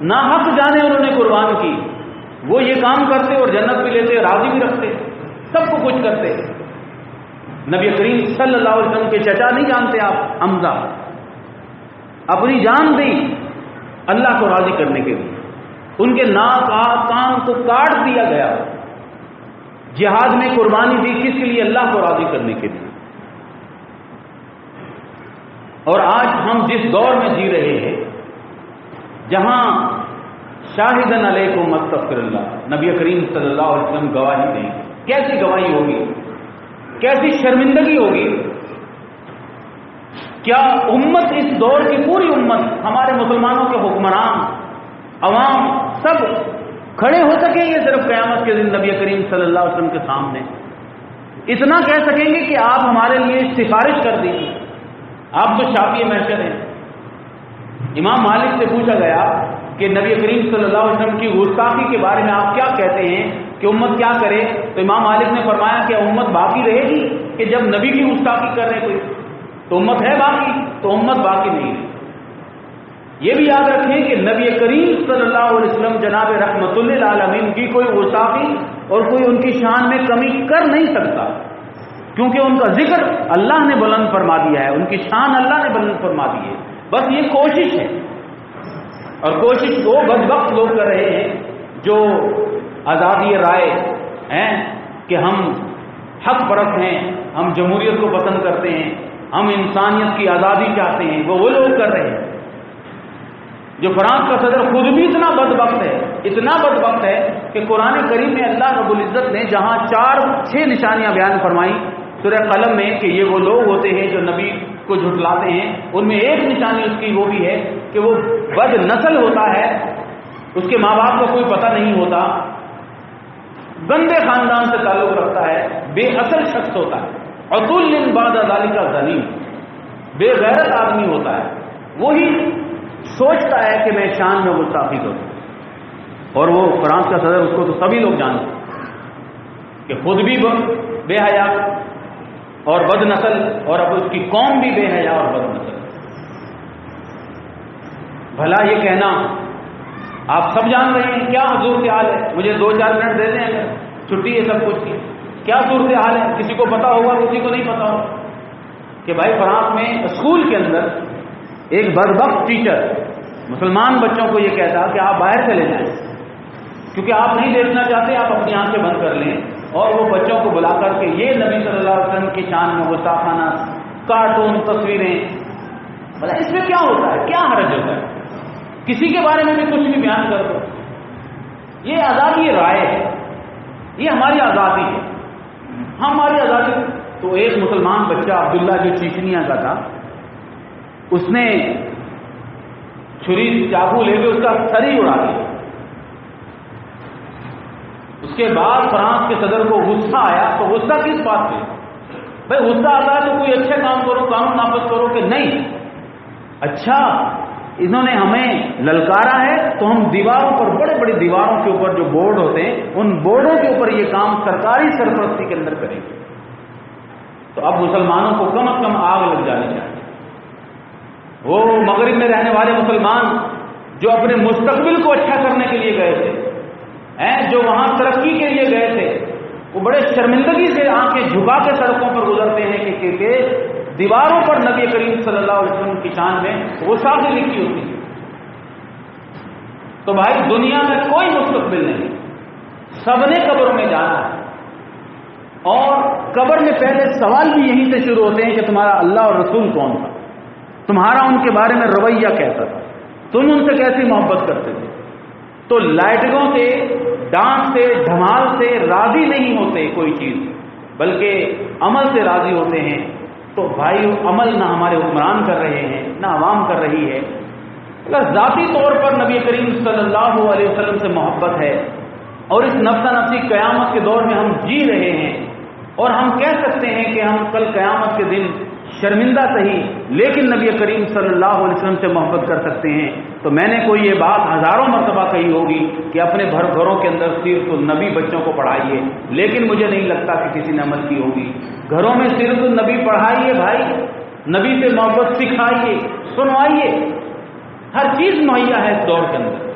نا حق جانے انہوں نے قربان کی، وہ یہ کام کرتے اور جنت بھی لیتے، راضی بھی رکھتے، سب کو کچھ کرتے۔ نبی کریم صلی اللہ علیہ وسلم کے چچا نہیں جانتے آپ، حمزہ اپنی جان دی اللہ کو راضی کرنے کے لیے، ان کے ناک کان کو کاٹ دیا گیا، جہاد میں قربانی دی کس کے لیے؟ اللہ کو راضی کرنے کے لیے۔ اور آج ہم جس دور میں جی رہے ہیں جہاں شاہدن علیکم استغفر اللہ، نبی کریم صلی اللہ علیہ وسلم گواہی دیں، کیسی گواہی ہوگی، کیسی شرمندگی ہوگی؟ کیا امت، اس دور کی پوری امت، ہمارے مسلمانوں کے حکمران، عوام سب کھڑے ہو سکیں گے صرف قیامت کے دن نبی کریم صلی اللہ علیہ وسلم کے سامنے؟ اتنا کہہ سکیں گے کہ آپ ہمارے لیے سفارش کر دیجیے، آپ تو شافعی محشر ہیں۔ امام مالک سے پوچھا گیا کہ نبی کریم صلی اللہ علیہ وسلم کی گستاخی کے بارے میں آپ کیا کہتے ہیں کہ امت کیا کرے؟ تو امام مالک نے فرمایا کہ امت باقی رہے گی کہ جب نبی کی گستاخی کر رہے کوئی تو امت ہے باقی، تو امت باقی نہیں ہے۔ یہ بھی یاد رکھیں کہ نبی کریم صلی اللہ علیہ وسلم جناب رحمت للعالمین کی کوئی گستاخی اور کوئی ان کی شان میں کمی کر نہیں سکتا، کیونکہ ان کا ذکر اللہ نے بلند فرما دیا ہے، ان کی شان اللہ نے بلند فرما دی ہے۔ بس یہ کوشش ہے، اور کوشش وہ بدبخت لوگ کر رہے ہیں جو آزادی رائے ہیں کہ ہم حق پرست ہیں، ہم جمہوریت کو پسند کرتے ہیں، ہم انسانیت کی آزادی چاہتے ہیں، وہ لوگ کر رہے ہیں۔ جو فرانس کا صدر خود بھی اتنا بدبخت ہے، اتنا بدبخت ہے کہ قرآن کریم میں اللہ رب العزت نے جہاں 4-6 نشانیاں بیان فرمائی سورہ قلم میں کہ یہ وہ لوگ ہوتے ہیں جو نبی کو جھٹلاتے ہیں، ان میں ایک نشانی اس کی وہ بھی ہے کہ وہ بد نسل ہوتا ہے، اس کے ماں باپ کا کوئی پتہ نہیں ہوتا، گندے خاندان سے تعلق رکھتا ہے، بے اصل شخص ہوتا ہے، عتل بعد ذلک ظلیم، بے غیرت آدمی ہوتا ہے، وہی سوچتا ہے کہ میں شان میں گستاخی کروں۔ اور وہ فرانس کا صدر، اس کو تو سبھی لوگ جانتے ہیں کہ خود بھی بے حیا اور بد نسل، اور اب اس کی قوم بھی بے حیا اور بد نسل۔ بھلا یہ کہنا آپ سب جان رہے ہیں کیا صورتحال ہے؟ مجھے 2-4 منٹ دے دیں، اگر چھٹی ہے سب کچھ کی، کیا صورتحال ہے؟ کسی کو پتا ہوگا، کسی کو نہیں پتا ہوگا کہ بھائی فرانس میں اسکول کے اندر ایک بدبخت ٹیچر مسلمان بچوں کو یہ کہتا کہ آپ باہر چلے جائیں، کیونکہ آپ نہیں دیکھنا چاہتے، آپ اپنی آنکھیں بند کر لیں اور وہ بچوں کو بلا کر کے یہ نبی صلی اللہ علیہ وسلم کی شان میں گستاخانہ کارٹون تصویریں، مطلب اس میں کیا ہوتا ہے، کیا حرج ہوتا ہے؟ کسی کے بارے میں بھی کچھ بھی بیان کر دو، یہ آزادی رائے ہے، یہ ہماری آزادی ہے، ہماری آزادی۔ تو ایک مسلمان بچہ عبداللہ جو چیچنیا کا تھا، اس نے چھری چاقو لے کے اس کا سر ہی اڑا دیا۔ اس کے بعد فرانس کے صدر کو غصہ آیا، تو غصہ کس بات پہ؟ بھائی غصہ آتا ہے تو کوئی اچھے کام کرو، قانون نافذ کرو، کہ نہیں اچھا انہوں نے ہمیں للکارا ہے تو ہم دیواروں پر، بڑے بڑی دیواروں کے اوپر جو بورڈ ہوتے ہیں ان بورڈوں کے اوپر یہ کام سرکاری سرپرستی کے اندر کریں گے۔ تو اب مسلمانوں کو کم از کم آگ لگ جانی چاہیے۔ وہ مغرب میں رہنے والے مسلمان جو اپنے مستقبل کو اچھا کرنے کے لیے گئے تھے، جو وہاں ترقی کے لیے گئے تھے، وہ بڑے شرمندگی سے آنکھیں جھکا کے سڑکوں پر گزرتے ہیں کہ دیواروں پر نبی کریم صلی اللہ علیہ وسلم کی شان میں غصہ سے لکھی ہوتی ہے۔ تو بھائی دنیا میں کوئی مستقبل نہیں، سب نے قبر میں جانا ہے، اور قبر میں پہلے سوال بھی یہیں سے شروع ہوتے ہیں کہ تمہارا اللہ اور رسول کون تھا، تمہارا ان کے بارے میں رویہ کیسا تھا، تم ان سے کیسی محبت کرتے تھے۔ تو لائٹوں سے، ڈانس سے، دھمال سے راضی نہیں ہوتے کوئی چیز، بلکہ عمل سے راضی ہوتے ہیں۔ تو بھائی عمل نہ ہمارے حکمران کر رہے ہیں نہ عوام کر رہی ہے۔ اگر ذاتی طور پر نبی کریم صلی اللہ علیہ وسلم سے محبت ہے اور اس نفسا نفسی قیامت کے دور میں ہم جی رہے ہیں، اور ہم کہہ سکتے ہیں کہ ہم کل قیامت کے دن شرمندہ صحیح لیکن نبی کریم صلی اللہ علیہ وسلم سے محبت کر سکتے ہیں، تو میں نے کوئی یہ بات ہزاروں مرتبہ کہی ہوگی کہ اپنے گھروں کے اندر صرف نبی بچوں کو پڑھائیے، لیکن مجھے نہیں لگتا کہ کسی نے عمل کی ہوگی۔ گھروں میں صرف نبی پڑھائیے بھائی، نبی سے محبت سکھائیے، سنوائیے، ہر چیز مہیا ہے اس دور کے اندر۔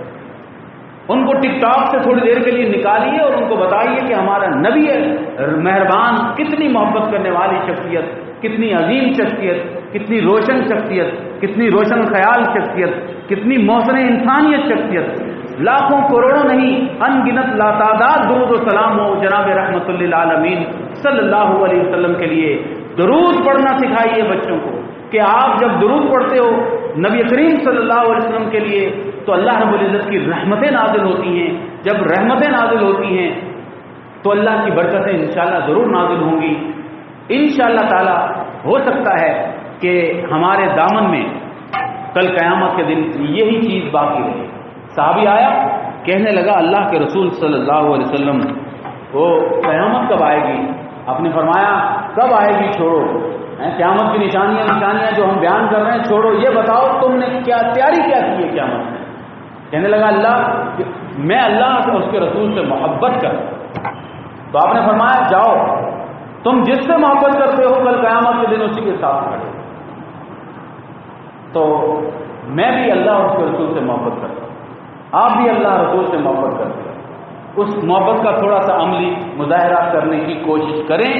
ان کو ٹک ٹاک سے تھوڑی دیر کے لیے نکالیے اور ان کو بتائیے کہ ہمارا نبی ہے مہربان، کتنی محبت کرنے والی شخصیت، کتنی عظیم شخصیت، کتنی روشن شخصیت، کتنی روشن خیال شخصیت، کتنی محسن انسانیت شخصیت، لاکھوں کروڑوں نہیں ان گنت لاتعداد درود و سلام ہو جناب رحمت للعالمین صلی اللہ علیہ وسلم کے لیے۔ درود پڑھنا سکھائیے بچوں کو کہ آپ جب درود پڑھتے ہو نبی کریم صلی اللہ علیہ وسلم کے لیے تو اللہ رب العزت کی رحمتیں نازل ہوتی ہیں۔ جب رحمتیں نازل ہوتی ہیں تو اللہ کی برکتیں انشاءاللہ ضرور نازل ہوں گی۔ انشاءاللہ تعالی ہو سکتا ہے کہ ہمارے دامن میں کل قیامت کے دن یہی چیز باقی رہے۔ صحابی آیا کہنے لگا اللہ کے رسول صلی اللہ علیہ وسلم وہ قیامت کب آئے گی؟ آپ نے فرمایا کب آئے گی چھوڑو، قیامت کی نشانیاں جو ہم بیان کر رہے ہیں چھوڑو، یہ بتاؤ تم نے کیا تیاری کیا کی ہے قیامت میں؟ کہنے لگا میں اللہ اور اس کے رسول سے محبت کرتا۔ تو آپ نے فرمایا جاؤ تم جس سے محبت کرتے ہو کل قیامت کے دن اسی کے ساتھ کھڑے۔ تو میں بھی اللہ اور اس کے رسول سے محبت کرتا ہوں، آپ بھی اللہ رسول سے محبت کرتے ہیں۔ اس محبت کا تھوڑا سا عملی مظاہرہ کرنے کی کوشش کریں۔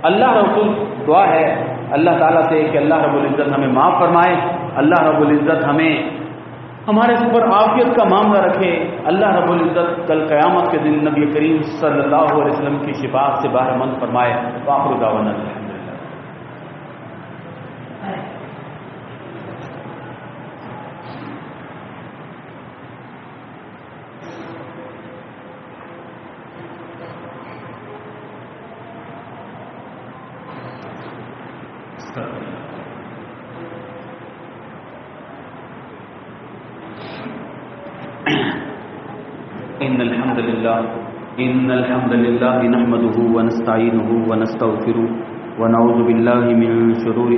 اللہ رسول دعا ہے اللہ تعالیٰ سے کہ اللہ رب العزت ہمیں معاف فرمائے، اللہ رب العزت ہمیں ہمارے اوپر عافیت کا معاملہ رکھے، اللہ رب العزت کل قیامت کے دن نبی کریم صلی اللہ علیہ وسلم کی شفاعت سے بہرہ مند فرمائے۔ وآخر دعوانا إن الحمد لله نحمده ونستعينه ونستغفره ونعوذ بالله من شرور